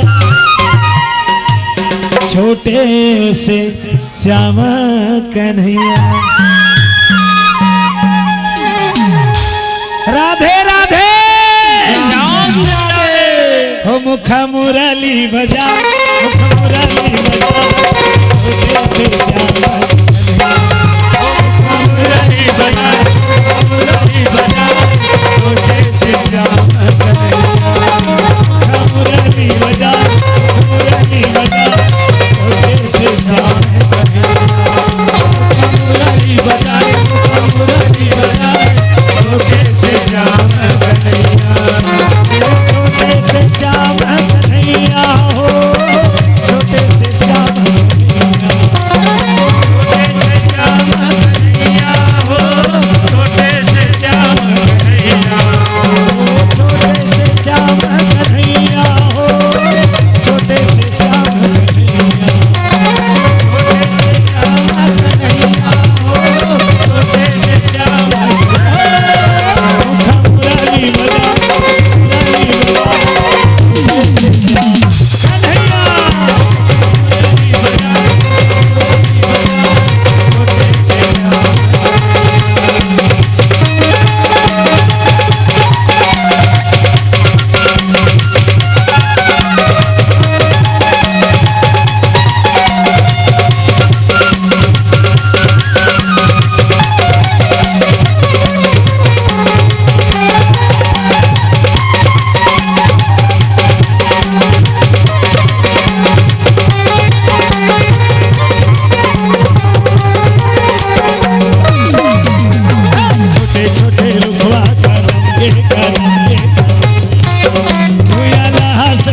छोटे से श्याम कन्हैया। राधे राधे हो मुख मुरली बजा, मुख मुरली बजा, छोटे से श्याम मुरली बजा, मुरली बजा, छोटे से श्याम मुरली बजा, मुरली बजा, छोटे से श्याम मुरली बजा, मुरली बजा, छोटे से श्याम कन्हैया, छोटे से श्याम कन्हैया हो, छोटे से श्याम कन्हैया।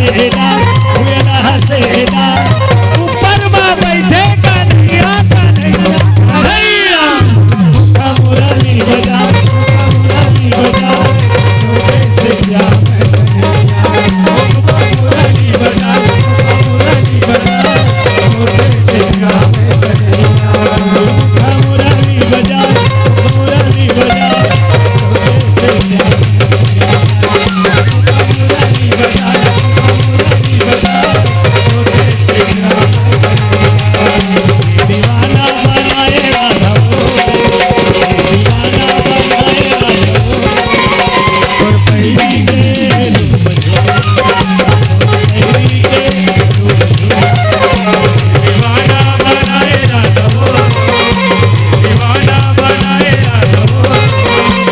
हसेदा हुएला हसेदा ऊपर बा बैठे कन्हैया कन्हैया मुरली बजा मुरली बजा मुझे से क्या मुरली बजा मुरली बजा मुझे से क्या मुरली बजा मुरली बजा दीवाना बनाए राधा दीवाना बनाए राधा और पहली के दीवाना बनाए राधा दीवाना बनाए राधा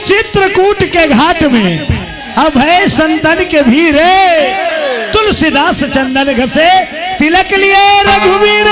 चित्रकूट के घाट में अभय संतन के भीरे तुलसीदास चंदन घसे तिलक लिए रघुवीर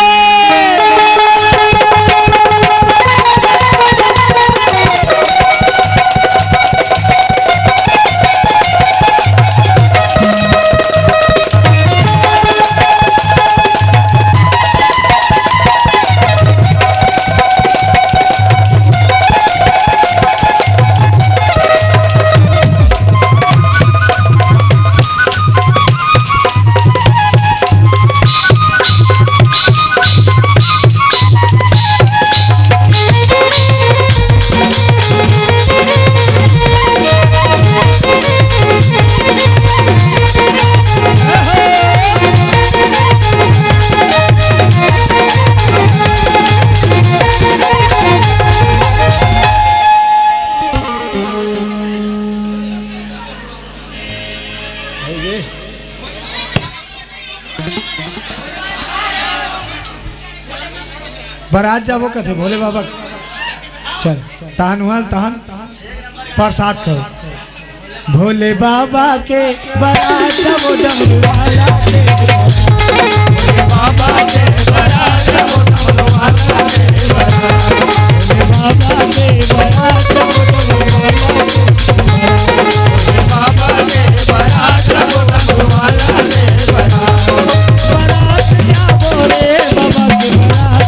बारात जाबो कथे भोले बाबा चल तहन हुआ तहन प्रसाद खाओ भोले बाबा के बारात जाबो डमरू वाला के भोले बाबा के बारात जाबो डमरू वाला के भोले बाबा के बारात जाबो डमरू वाला के भोले बाबा के बारात जाबो डमरू वाला के बारात जाबो रे बाबा के बारात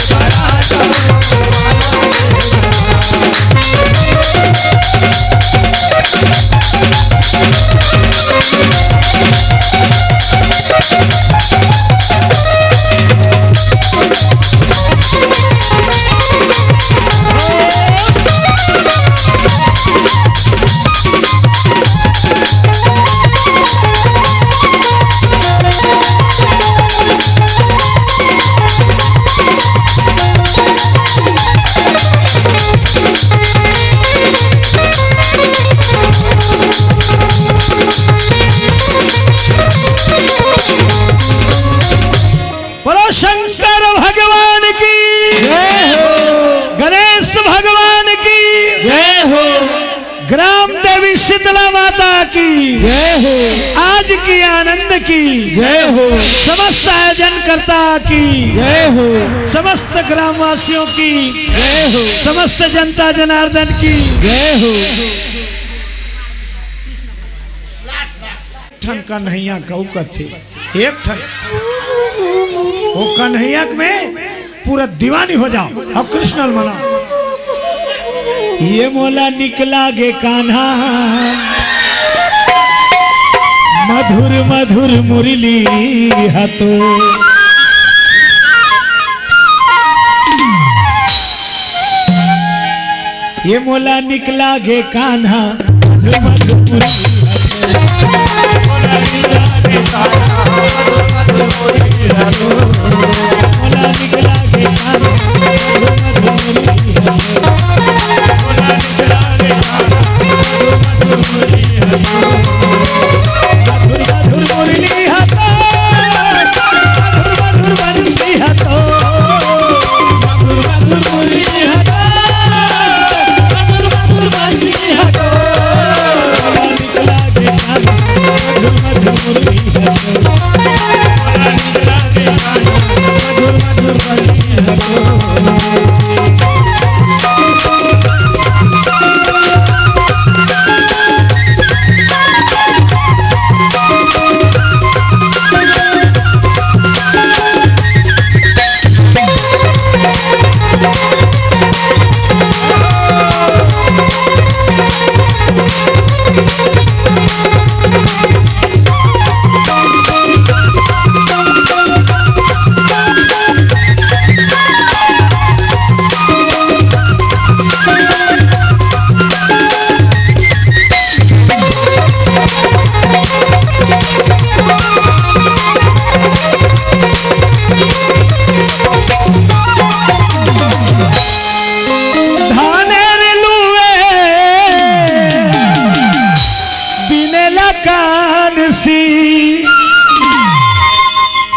Bye. जय हो, आज की आनंद की जय हो, समस्त आयोजन कर्ता की जय हो, समस्त ग्रामवासियों की जय हो, समस्त जनता जनार्दन की जय हो। ठन कन्हैया गौ कथे एक ठन वो कन्हैया में पूरा दीवानी हो जाओ और कृष्ण मनाओ। ये मोला निकला गे कान्हा मधुर मधुर मुरली हाथो, ये मोला निकला गे कान्हा मधुर मधुर मुरली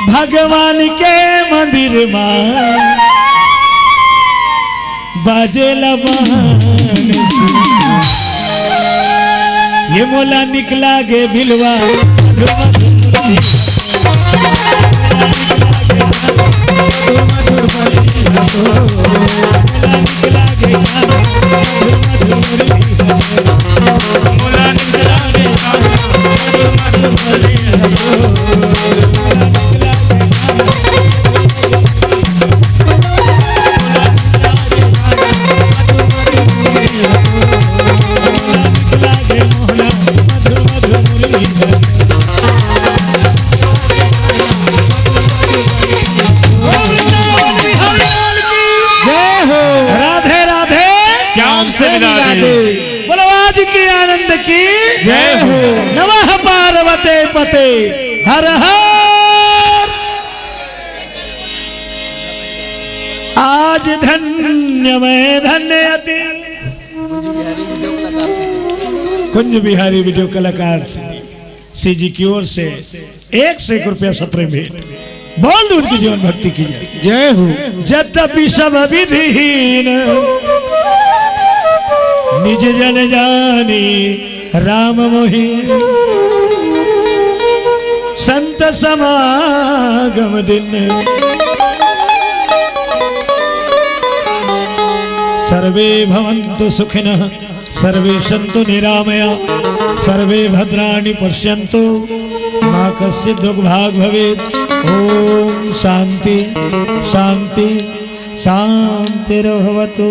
भगवान के मंदिर में बाजे लबान, ये मोला निकला गे भिलवा बोलो आज की आनंद की जय हो। नमः पार्वते पते हर हर। आज धन्य मैं धन्य अति कुंज बिहारी वीडियो कलाकार सी जी की ओर से 101 रुपया सप्रेम भेंट। बोल उनकी जीवन भक्ति की जय हो। यद्यपि सब विधिहीन निज जन जानी राम मोहि, संत समागम दिन सर्वे भवन्तु सुखिनः सर्वे सन्तु निरामया सर्वे भद्राणि पश्यन्तु मा कश्चित् दुर्भाग् भवेत्। ओम शांति शांति शांतिर्भवतु।